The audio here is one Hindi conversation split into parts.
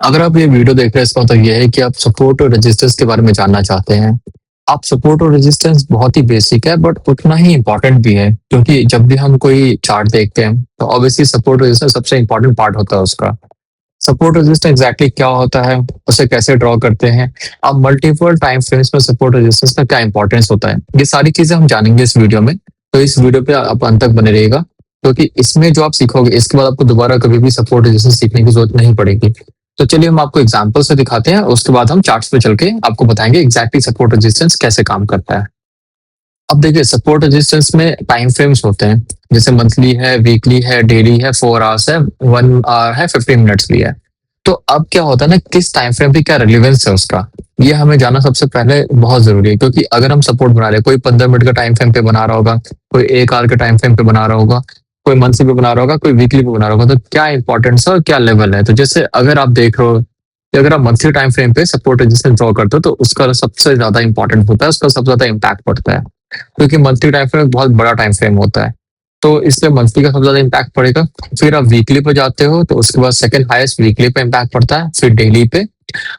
अगर आप ये वीडियो देख रहे हैं इसका मतलब ये है कि आप सपोर्ट और रेजिस्टेंस के बारे में जानना चाहते हैं। आप सपोर्ट और रेजिस्टेंस बहुत ही बेसिक है बट उतना ही इम्पोर्टेंट भी है, क्योंकि जब भी हम कोई चार्ट देखते हैं तो ऑब्वियसली सपोर्ट रेजिस्टेंस सबसे इम्पोर्टेंट पार्ट होता है उसका। सपोर्ट रेजिस्टेंस एग्जैक्टली क्या होता है, उसे कैसे ड्रॉ करते हैं, अब मल्टीपल टाइम फ्रेम्स में सपोर्ट रेजिस्टेंस का क्या इंपॉर्टेंस होता है, ये सारी चीजें हम जानेंगे इस वीडियो में। तो इस वीडियो पे आप अंत तक बने रहिएगा, क्योंकि इसमें जो आप सीखोगे इसके बाद आपको दोबारा कभी भी सपोर्ट रेजिस्टेंस सीखने की जरूरत नहीं पड़ेगी। तो चलिए हम आपको एग्जाम्पल से दिखाते हैं, उसके बाद हम चार्ट्स पे चल के आपको बताएंगे एग्जैक्टली सपोर्ट रेजिस्टेंस कैसे काम करता है। अब देखिए सपोर्ट रेजिस्टेंस में टाइम फ्रेम्स होते हैं, जैसे मंथली है, वीकली है, डेली है, 4 आवर्स है, 1 आवर है, 15 मिनट्स भी है। तो अब क्या होता है ना, किस टाइम फ्रेम पे क्या रिलेवेंस है उसका, ये हमें जानना सबसे पहले बहुत जरूरी है। क्योंकि अगर हम सपोर्ट बना रहे हैं, कोई 15 मिनट का टाइम फ्रेम पे बना रहा होगा, कोई 1 आवर के टाइम फ्रेम पे बना रहा होगा, कोई मंथली पे बना रहा होगा, कोई वीकली पे बना रहा होगा, तो क्या इंपॉर्टेंस है और क्या लेवल है। तो जैसे अगर आप देख रहे हो कि अगर आप मंथली टाइम फ्रेम पे सपोर्ट रेजिस्टेंस ड्रॉ करते हो तो उसका सबसे ज्यादा इंपॉर्टेंट होता है, उसका सबसे ज्यादा इम्पैक्ट पड़ता है। क्योंकि मंथली टाइम फ्रेम बहुत बड़ा टाइम फ्रेम होता है, तो इसलिए मंथली का सबसे ज्यादा इम्पैक्ट पड़ेगा। फिर आप वीकली पे जाते हो तो उसके बाद सेकंड हाईएस्ट वीकली पे इम्पैक्ट पड़ता है, फिर डेली पे।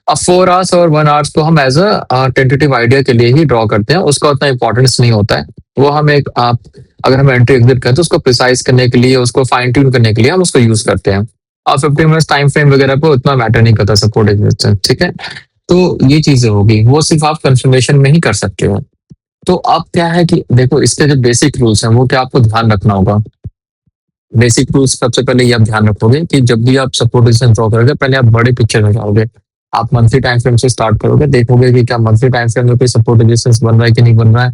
अब 4 आवर्स और 1 आवर्स को हम एज अ टेंटेटिव आइडिया के लिए ही ड्रॉ करते हैं, उसका उतना इंपॉर्टेंस नहीं होता है। वो हम एक आप अगर हम एंट्री एग्जिट करें तो उसको प्रिसाइज करने के लिए, उसको फाइन ट्यून करने के लिए हम उसको यूज करते हैं। और 15 मिनट्स टाइम फ्रेम वगैरह पे उतना मैटर नहीं करता सपोर्ट एग्जिस्टेंस, ठीक है। तो ये चीजें होगी, वो सिर्फ आप कंफर्मेशन में ही कर सकते हो। तो अब क्या है कि देखो इसके जो बेसिक रूल्स हैं वो क्या आपको ध्यान रखना होगा। बेसिक रूल्स सबसे पहले ये आप ध्यान रखोगे कि जब भी आप सपोर्ट रेजिस्टेंस ड्रॉ करोगे पहले आप बड़े पिक्चर में जाओगे। आप मंथली टाइम फ्रेम से स्टार्ट करोगे, देखोगे कि क्या मंथली टाइम फ्रेम में कोई सपोर्ट रेजिस्टेंस बन रहा है कि नहीं बन रहा है।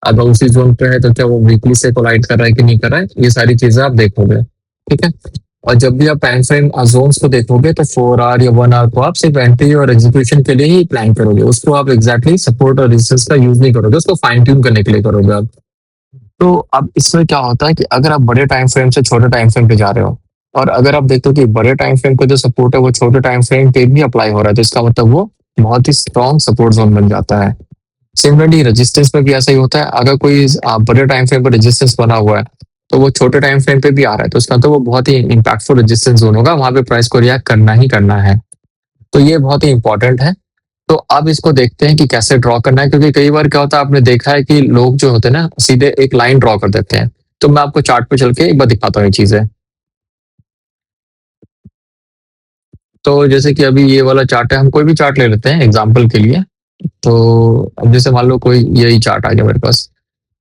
अगर उसी जोन पे है तो क्या वो वीकली से कोलाइड कर रहा है कि नहीं कर रहा है, ये सारी चीजें आप देखोगे, ठीक है। और जब भी आप टाइम फ्रेम जोन्स को देखोगे तो 4 आवर या 1 आवर को आप सिर्फ एंट्री और एग्जीक्यूशन के लिए ही प्लान करोगे, उसको आप एग्जैक्टली सपोर्ट और रेजिस्टेंस का यूज नहीं करोगे, उसको फाइन ट्यून करने के लिए करोगे आप। तो अब इसमें क्या होता है कि अगर आप बड़े टाइम फ्रेम से छोटे टाइम फ्रेम पे जा रहे हो, और अगर आप देखते हो कि बड़े टाइम फ्रेम का जो सपोर्ट है वो छोटे टाइम फ्रेम पे भी अप्लाई हो रहा है, तो इसका मतलब वो बहुत ही स्ट्रॉन्ग सपोर्ट जोन बन जाता है। सिमिलरली रेजिस्टेंस में भी ऐसा ही होता है, अगर कोई बड़े टाइम फ्रेम पर रेजिस्टेंस बना हुआ है तो वो छोटे टाइम फ्रेम पे भी आ रहा है, तो इसका मतलब वो बहुत ही इंपैक्टफुल रेजिस्टेंस जोन होगा, वहां पे प्राइस को रिएक्ट करना ही करना है। तो ये बहुत ही इंपॉर्टेंट है। तो अब इसको देखते हैं कि कैसे ड्रॉ करना है, क्योंकि कई बार क्या होता है आपने देखा है कि लोग जो होते हैं ना सीधे एक लाइन ड्रॉ कर देते हैं। तो मैं आपको चार्ट पे चल के एक बार दिखाता हूँ ये चीजें। तो जैसे कि अभी ये वाला चार्ट है, हम कोई भी चार्ट ले लेते हैं एग्जाम्पल के लिए। तो अब जैसे मान लो कोई यही चार्ट आ गया मेरे पास,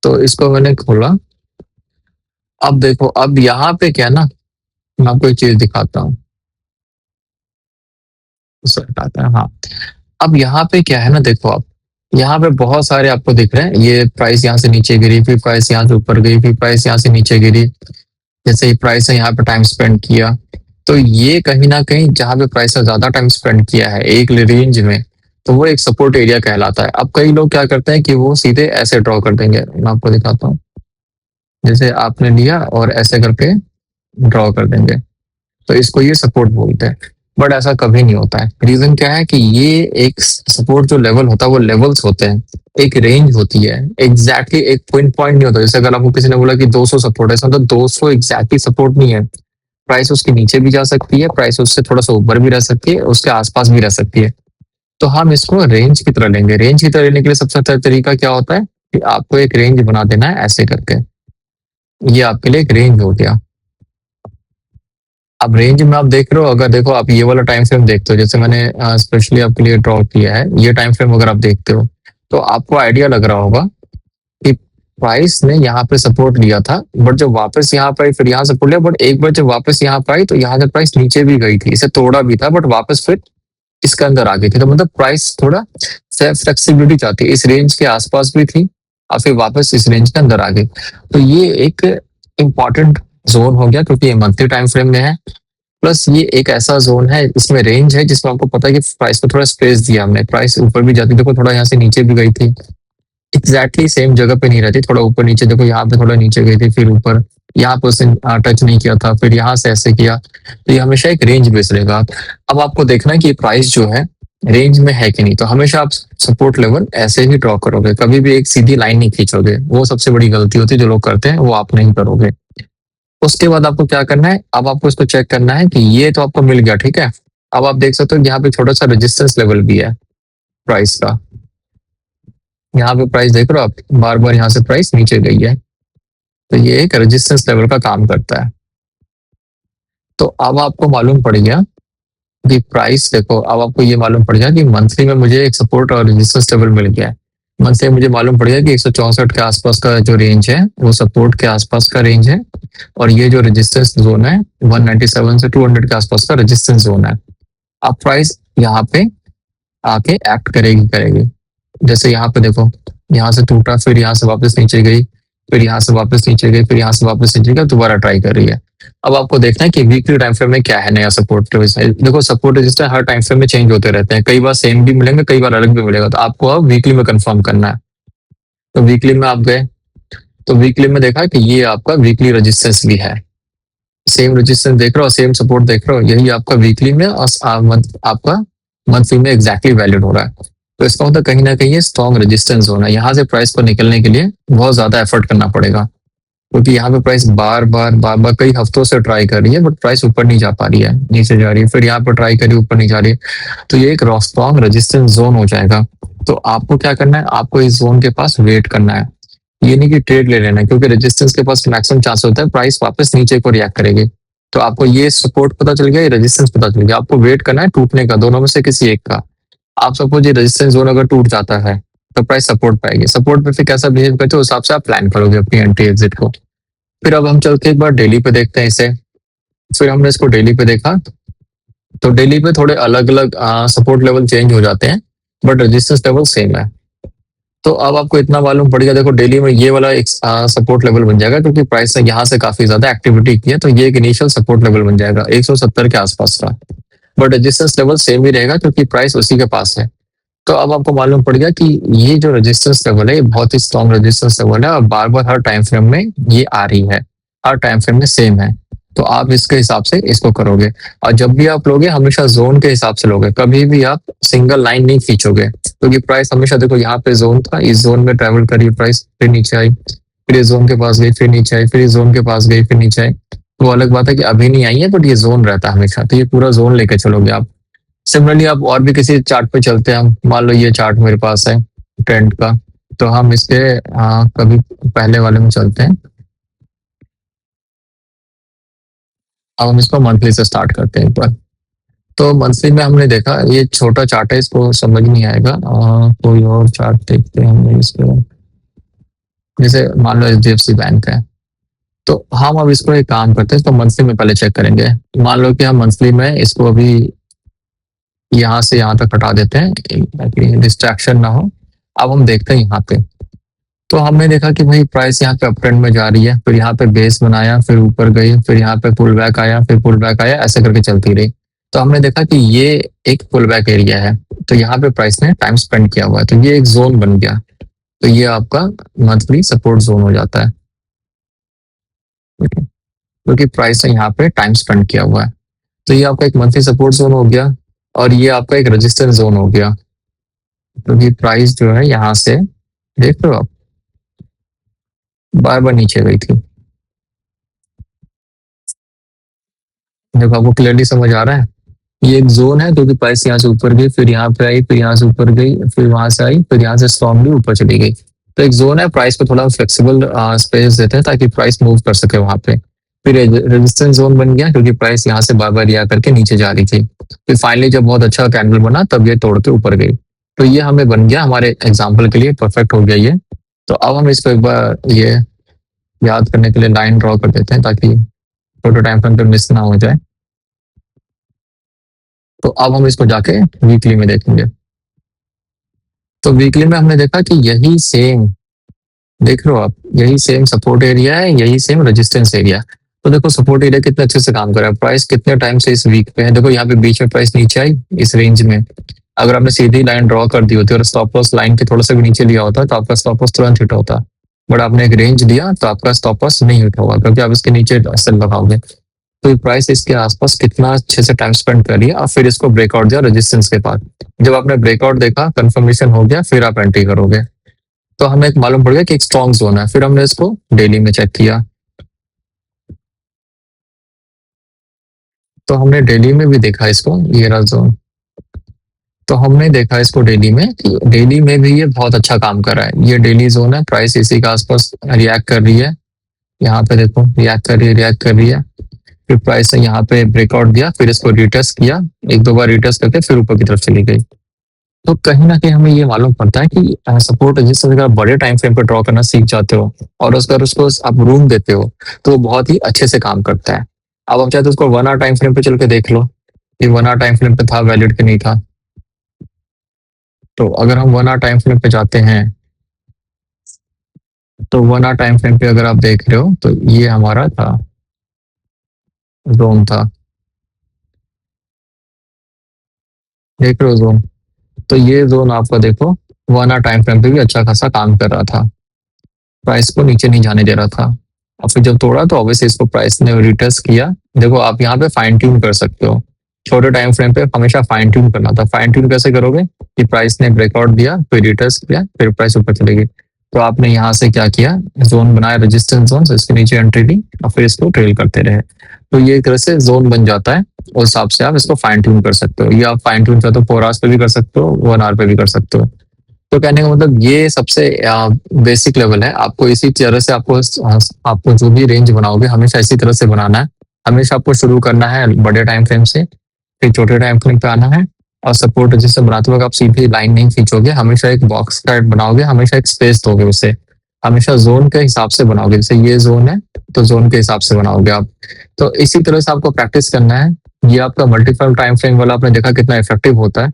तो इसको मैंने खोला। अब देखो अब यहाँ पे क्या है ना, मैं आपको एक चीज दिखाता हूँ, इसको हटाता है, हाँ। अब यहाँ पे क्या है ना, देखो आप यहाँ पे बहुत सारे आपको दिख रहे हैं, ये प्राइस यहाँ से नीचे गिरी, फिर प्राइस यहाँ से ऊपर गई, फिर प्राइस यहाँ से नीचे गिरी। जैसे ही प्राइस ने यहाँ पे टाइम स्पेंड किया, तो ये कहीं ना कहीं जहाँ पे प्राइस ने ज्यादा टाइम स्पेंड किया है एक रेंज में, तो वो एक सपोर्ट एरिया कहलाता है। अब कई लोग क्या करते हैं कि वो सीधे ऐसे ड्रॉ कर देंगे, मैं आपको दिखाता हूँ। जैसे आपने लिया और ऐसे करके ड्रॉ कर देंगे, तो इसको ये सपोर्ट बोलते हैं। बट ऐसा कभी नहीं होता है। रीजन क्या है कि ये एक सपोर्ट जो लेवल होता है वो लेवल्स होते हैं, एक रेंज होती है, एग्जैक्टली एक पॉइंट पॉइंट नहीं होता। जैसे अगर आपको किसी ने बोला कि 200 सपोर्ट है, तो 200 एग्जैक्टली सपोर्ट नहीं है। प्राइस उसके नीचे भी जा सकती है, प्राइस उससे थोड़ा सा ऊपर भी रह सकती है, उसके आसपास भी रह सकती है। तो हम इसको रेंज की तरह लेंगे। रेंज की तरह लेने के लिए सबसे अच्छा तरीका क्या होता है कि आपको एक रेंज बना देना है ऐसे करके। ये आपके लिए एक रेंज हो गया। अब रेंज में आप देख रहे हो, अगर देखो आप ये वाला टाइम फ्रेम देखते हो, जैसे मैंने स्पेशली आपके लिए ड्रॉ किया है, ये टाइम फ्रेम अगर आप देखते हो तो आपको आइडिया लग रहा होगा कि प्राइस ने यहाँ पे सपोर्ट लिया था, बट जब वापस यहाँ पर आई फिर यहाँ सपोर्ट लिया, बट एक बार जब वापस यहाँ पर आई तो यहाँ से प्राइस नीचे भी गई थी, इसे तोड़ा भी था, बट वापस फिर इसके अंदर आ गई थी। तो मतलब प्राइस थोड़ा फ्लेक्सिबिलिटी चाहती है, इस रेंज के आसपास भी थी और फिर वापस इस रेंज के अंदर आ गई। तो ये एक इम्पॉर्टेंट जोन हो गया, क्योंकि ये मंथली टाइम फ्रेम में है। प्लस ये एक ऐसा जोन है, इसमें रेंज है जिसमें आपको पता है कि प्राइस को थोड़ा स्पेस दिया हमने, प्राइस ऊपर भी जाती, देखो थोड़ा यहाँ से नीचे भी गई थी, एग्जैक्टली सेम जगह पे नहीं रहती, थोड़ा ऊपर नीचे, देखो यहाँ पे थोड़ा नीचे गई थी, फिर ऊपर, यहाँ पे उसने टच नहीं किया था, फिर यहाँ से ऐसे किया। तो ये हमेशा एक रेंज बेस रहेगा। अब आपको देखना है कि प्राइस जो है रेंज में है कि नहीं, तो हमेशा आप सपोर्ट लेवल ऐसे ही ड्रॉ करोगे, कभी भी एक सीधी लाइन नहीं खींचोगे, वो सबसे बड़ी गलती होती है जो लोग करते हैं, वो आप नहीं करोगे। उसके बाद आपको क्या करना है, अब आपको इसको चेक करना है कि ये तो आपको मिल गया, ठीक है। अब आप देख सकते हो कि यहाँ पे छोटा सा रेजिस्टेंस लेवल भी है प्राइस का। यहाँ पे प्राइस देख रहे हो आप, बार बार यहाँ से प्राइस नीचे गई है, तो ये एक रेजिस्टेंस लेवल का काम करता है। तो अब आपको मालूम पड़ गया कि प्राइस देखो, अब आपको ये मालूम पड़ गया कि मंथली में मुझे एक सपोर्ट और रेजिस्टेंस लेवल मिल गया है। मंथली मुझे मालूम पड़ गया कि 164 के आसपास का जो रेंज है वो सपोर्ट के आसपास का रेंज है, और ये जो रेजिस्टेंस जोन है 197 से 200 के आसपास का रेजिस्टेंस जोन है। अब प्राइस यहाँ पे आके एक्ट करेगी करेगी। जैसे यहाँ पे देखो, यहाँ से टूटा, फिर यहाँ से वापस नीचे गई, फिर यहाँ से वापस नीचे गई, फिर यहाँ से वापस नीचे गई, दोबारा ट्राई कर रही है। अब आपको देखना है कि वीकली टाइम फ्रेम में क्या है नया सपोर्ट। देखो सपोर्ट रजिस्टर हर टाइम फ्रेम में चेंज होते रहते हैं, कई बार सेम भी मिलेंगे, कई बार अलग भी मिलेगा, तो आपको अब वीकली में कंफर्म करना है। तो वीकली में आप गए, तो वीकली में देखा कि ये आपका वीकली रजिस्टेंस भी है, सेम रेजिस्टेंस देख रहे हो, सेम सपोर्ट देख रहे हो, यही आपका वीकली में और आपका मंथली में एग्जैक्टली वैलिड हो रहा है। तो इसका मतलब कहीं ना कहीं ये स्ट्रॉन्ग रेजिस्टेंस होना है। यहाँ से प्राइस को निकलने के लिए बहुत ज्यादा एफर्ट करना पड़ेगा, क्योंकि यहाँ पे प्राइस बार बार कई हफ्तों से ट्राई कर रही है, बट प्राइस ऊपर नहीं जा पा रही है, नीचे जा रही है, फिर यहाँ पर ट्राई करी, ऊपर नहीं जा रही है, तो ये एक स्ट्रॉन्ग रेजिस्टेंस जोन हो जाएगा। तो आपको क्या करना है, आपको इस जोन के पास वेट करना है, ये नहीं कि ट्रेड ले लेना है, क्योंकि रेजिस्टेंस के पास मैक्सिमम चांस होता है प्राइस वापस नीचे को रिएक्ट करेगी। तो आपको ये सपोर्ट पता चल गया, ये रेजिस्टेंस पता चल गया, आपको वेट करना है टूटने का, दोनों में से किसी एक का। आप सपोज ये रेजिस्टेंस जोन अगर टूट जाता है तो प्राइस सपोर्ट पाएगी, सपोर्ट पे फिर कैसा बिहेव करते हो उस हिसाब से आप प्लान करोगे अपनी एंट्री एग्जिट को। फिर अब हम चल के एक बार डेली पे देखते हैं इसे। फिर हमने इसको डेली पे देखा, तो डेली पे थोड़े अलग अलग सपोर्ट लेवल चेंज हो जाते हैं, बट रेजिस्टेंस लेवल सेम है। तो अब आपको इतना मालूम पड़ गया, देखो डेली में ये वाला एक सपोर्ट लेवल बन जाएगा, क्योंकि प्राइस ने यहाँ से काफी ज्यादा एक्टिविटी की है, तो ये एक इनिशियल सपोर्ट लेवल बन जाएगा 170 के आसपास का। बट रेजिस्टेंस लेवल सेम ही रहेगा, क्योंकि प्राइस उसी के पास है। तो अब आपको मालूम पड़ गया कि ये जो रेजिस्टेंस लेवल है ये बहुत ही स्ट्रॉन्ग रेजिस्टेंस लेवल है, और बार बार हर टाइम फ्रेम में ये आ रही है, हर टाइम फ्रेम में सेम है। तो आप इसके हिसाब से इसको करोगे, और जब भी आप लोगे हमेशा जोन के हिसाब से लोगे, कभी भी आप सिंगल लाइन नहीं खींचोगे, क्योंकि प्राइस हमेशा देखो यहाँ पे जोन था, इस जोन में ट्रेवल करी प्राइस, फिर नीचे आई, फिर इस जोन के पास गई, फिर नीचे आई, फिर इस जोन के पास गई, फिर नीचे आई। वो अलग बात है कि अभी नहीं आई है, बट ये जोन रहता है हमेशा, तो ये पूरा जोन लेके चलोगे आप। सिमिलरली आप और भी किसी चार्ट पे चलते हैं, हम मान लो ये चार्ट मेरे पास है ट्रेंड का, तो हम इसके कभी पहले वाले में चलते हैं। अब हम इसको मंथली से स्टार्ट करते हैं एक बार। तो मंथली में हमने देखा, ये छोटा चार्ट है, इसको समझ नहीं आएगा, कोई और चार्ट देखते हैं हमने इसको। जैसे मान लो HDFC बैंक है, तो हम अब इसको एक काम करते हैं, इसको मंथली में पहले चेक करेंगे। मान लो कि हम मंथली में इसको अभी यहाँ से यहाँ तक हटा देते हैं ताकि डिस्ट्रैक्शन ना हो। अब हम देखते हैं यहाँ पे, तो हमने देखा कि भाई प्राइस यहाँ पे अप ट्रेंड में जा रही है, फिर यहाँ पे बेस बनाया, फिर ऊपर गई, फिर यहाँ पे पुल बैक आया, फिर पुल बैक आया, ऐसे करके चलती रही। तो हमने देखा कि ये एक पुल बैक एरिया है, तो यहाँ पे प्राइस ने टाइम स्पेंड किया हुआ है, तो ये एक जोन बन गया, तो ये आपका मंथली सपोर्ट जोन हो जाता है, क्योंकि प्राइस ने यहाँ पे टाइम स्पेंड किया हुआ है। तो ये आपका एक मंथली सपोर्ट जोन हो गया, और ये आपका एक रेजिस्टेंस जोन हो गया, क्योंकि प्राइस जो है यहाँ से देख रहे हो आप, बार बार नीचे गई थी। देखो आपको क्लियरली समझ आ रहा है, ये एक जोन है, क्योंकि प्राइस यहाँ से ऊपर गई, फिर यहाँ पे आई, फिर यहाँ से ऊपर गई, फिर वहां से आई, फिर यहाँ से स्ट्रॉन्गली ऊपर चली गई। तो एक जोन है, प्राइस को थोड़ा फ्लेक्सिबल स्पेस देते हैं ताकि प्राइस मूव कर सके वहां पे। फिर रेजिस्टेंस जोन बन गया, क्योंकि प्राइस यहाँ से बार बार रिया करके नीचे जा रही थी, फिर फाइनली जब बहुत अच्छा कैंडल बना तब ये तोड़ के ऊपर गई। तो ये हमें बन गया, हमारे एग्जाम्पल के लिए परफेक्ट हो गया ये। तो अब हम इसको एक बार ये याद करने के लिए लाइन ड्रॉ कर देते हैं, ताकि छोटे टाइम फ्रेम पे मिस ना हो जाए। तो अब हम इसको जाके वीकली में देखेंगे। तो वीकली में हमने देखा कि यही सेम, देख रहे हो आप, यही सेम सपोर्ट एरिया है, यही सेम रेजिस्टेंस एरिया। तो देखो सपोर्ट एरिया कितने अच्छे से काम कर रहा है, प्राइस कितने टाइम से इस वीक पे है, देखो यहाँ पे बीच में प्राइस नीचे आई इस रेंज में। अगर आपने सीधी लाइन ड्रॉ कर दी होती और स्टॉप लॉस लाइन के थोड़ा सा भी नीचे लिया होता तो आपका स्टॉप लॉस तुरंत हिट होता, बट आपने एक रेंज दिया तो आपका स्टॉप लॉस नहीं हिट होगा, क्योंकि आप इसके नीचे सेल लगाओगे। तो प्राइस इसके आसपास कितना अच्छे से टाइम स्पेंड कर रही है, और फिर इसको ब्रेकआउट दिया रेजिस्टेंस के बाद। जब आपने ब्रेकआउट देखा, कंफर्मेशन हो गया, फिर आप एंट्री करोगे। तो हमें एक मालूम पड़ गया कि एक स्ट्रॉन्ग जोन है, फिर हमने इसको डेली में चेक किया। तो हमने डेली में भी देखा इसको, ये रहा जोन। तो हमने देखा इसको डेली में कि डेली में भी ये बहुत अच्छा काम कर रहा है। ये डेली जोन है, प्राइस इसी के आसपास रिएक्ट कर रही है। यहाँ पे देखो रिएक्ट कर रही है, रिएक्ट कर रही है। फिर प्राइस ने यहाँ पे ब्रेकआउट दिया, फिर इसको रिटेस्ट किया, एक दो बार रिटेस्ट करके फिर ऊपर की तरफ चली गई। तो कहीं ना कहीं हमें ये मालूम पड़ता है कि सपोर्ट रजिस्टेंस अगर बड़े टाइम फ्रेम पर ड्रॉ करना सीख जाते हो और अगर उसको आप रूम देते हो तो वो बहुत ही अच्छे से काम करता है। अब आप चाहते हो उसको 1 आवर टाइम फ्रेम पे चल के देख लो कि 1 आवर टाइम फ्रेम पे था वैलिड कि नहीं था। तो अगर हम 1 आवर टाइम फ्रेम पे जाते हैं तो 1 आवर टाइम फ्रेम पे अगर आप देख रहे हो तो ये हमारा था, जोन था, देख रहे हो जोन। तो ये जोन आपका देखो 1 आवर टाइम फ्रेम पे भी अच्छा खासा काम कर रहा था, प्राइस को नीचे नहीं जाने दे रहा था। और फिर जब तोड़ा तो ऑब्वियसली इसको प्राइस ने रिटेस्ट किया। देखो आप यहाँ पे फाइन ट्यून कर सकते हो, छोटे टाइम फ्रेम पे हमेशा फाइन ट्यून करना था। फाइन ट्यून कैसे करोगे कि प्राइस ने ब्रेकआउट दिया, फिर रिटेस्ट किया, फिर प्राइस ऊपर चली गई। तो आपने यहाँ से क्या किया, जोन बनाया, रेजिस्टेंस जोन, इसके नीचे एंट्री ली और फिर इसको ट्रेल करते रहे। तो ये एक तरह से जोन बन जाता है, उस हिसाब से आप इसको फाइन ट्यून कर सकते हो। या आप फाइन ट्यून चाहते हो 4 आवर्स पे भी कर सकते हो, 1 आवर पे भी कर सकते हो। तो कहने का मतलब ये सबसे बेसिक लेवल है। आपको इसी तरह से आपको जो भी रेंज बनाओगे हमेशा इसी तरह से बनाना है। हमेशा आपको शुरू करना है बड़े टाइम फ्रेम से, फिर छोटे टाइम फ्रेम पे आना है। और सपोर्ट जिससे बनाते वक्त आप सीधी लाइन नहीं खींचोगे, हमेशा एक बॉक्स टाइप बनाओगे, हमेशा एक स्पेस दोगे उसे, हमेशा जोन के हिसाब से बनाओगे। जैसे ये जोन है तो जोन के हिसाब से बनाओगे आप। तो इसी तरह से आपको प्रैक्टिस करना है। ये आपका मल्टीपल टाइम फ्रेम वाला आपने देखा कितना इफेक्टिव होता है।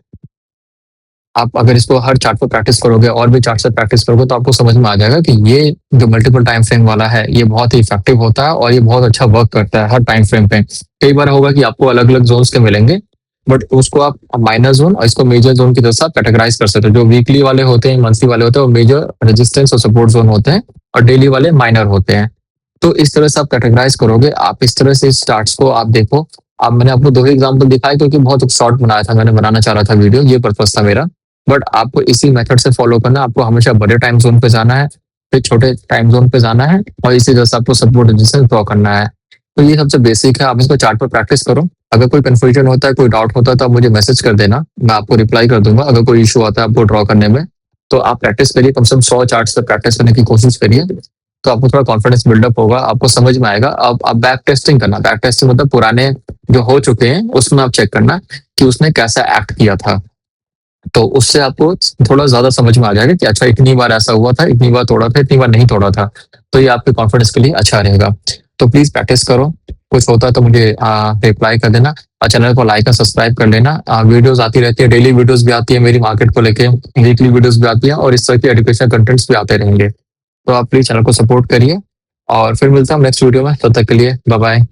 आप अगर इसको हर चार्ट पर प्रैक्टिस करोगे और भी चार्ट से प्रैक्टिस करोगे तो आपको समझ में आ जाएगा कि ये जो मल्टीपल टाइम फ्रेम वाला है ये बहुत ही इफेक्टिव होता है और ये बहुत अच्छा वर्क करता है हर टाइम फ्रेम पे। कई बार होगा कि आपको अलग अलग जोन्स के मिलेंगे, बट उसको आप माइनर जोन और इसको मेजर जोन की तरह से आप कैटेगराइज कर सकते हो। जो वीकली वाले होते हैं, मंथली वाले होते हैं, वो मेजर रेजिस्टेंस और सपोर्ट जोन होते हैं, और डेली वाले माइनर होते हैं। तो इस तरह से आप कैटेगराइज करोगे। आप इस तरह से इस चार्ट्स को आप देखो। अब मैंने आपको दो ही एग्जांपल दिखाए क्योंकि बहुत शॉर्ट बनाया था, मैंने बनाना चाह रहा था वीडियो, ये पर्पज था मेरा। बट आपको इसी मेथड से फॉलो करना है। आपको हमेशा बड़े टाइम जोन पे जाना है, फिर छोटे टाइम जोन पे जाना है, और इसी तरह से आपको सपोर्ट रेजिस्टेंस ड्रॉ करना है। तो ये सबसे बेसिक है, आप इसको चार्ट पर प्रैक्टिस करो। अगर कोई कंफ्यूजन होता है, कोई डाउट होता है तो आप मुझे मैसेज कर देना, मैं आपको रिप्लाई कर दूंगा। अगर कोई इशू आता है आपको ड्रॉ करने में तो आप प्रैक्टिस करिए, कम से कम 100 चार्ट्स पर प्रैक्टिस करने की कोशिश करिए। तो आपको थोड़ा कॉन्फिडेंस बिल्डअप होगा, आपको समझ में आएगा। अब आप बैक टेस्टिंग करना, बैक टेस्टिंग मतलब पुराने जो हो चुके हैं उसमें आप चेक करना कि उसने कैसा एक्ट किया था। तो उससे आपको थोड़ा ज्यादा समझ में आ जाएगा कि अच्छा इतनी बार ऐसा हुआ था, इतनी बार तोड़ा था, इतनी बार नहीं तोड़ा था। तो ये आपके कॉन्फिडेंस के लिए अच्छा रहेगा। तो प्लीज प्रैक्टिस करो, कुछ होता है तो मुझे रिप्लाई कर देना, और चैनल को लाइक और सब्सक्राइब कर लेना। वीडियोस आती रहती है, डेली वीडियोस भी आती है मेरी मार्केट को लेके, वीकली वीडियोस भी आती है, और इस तरह की एजुकेशनल कंटेंट्स भी आते रहेंगे। तो आप प्लीज चैनल को सपोर्ट करिए, और फिर मिलता हूँ नेक्स्ट वीडियो में। तब तक के लिए बाय बाय।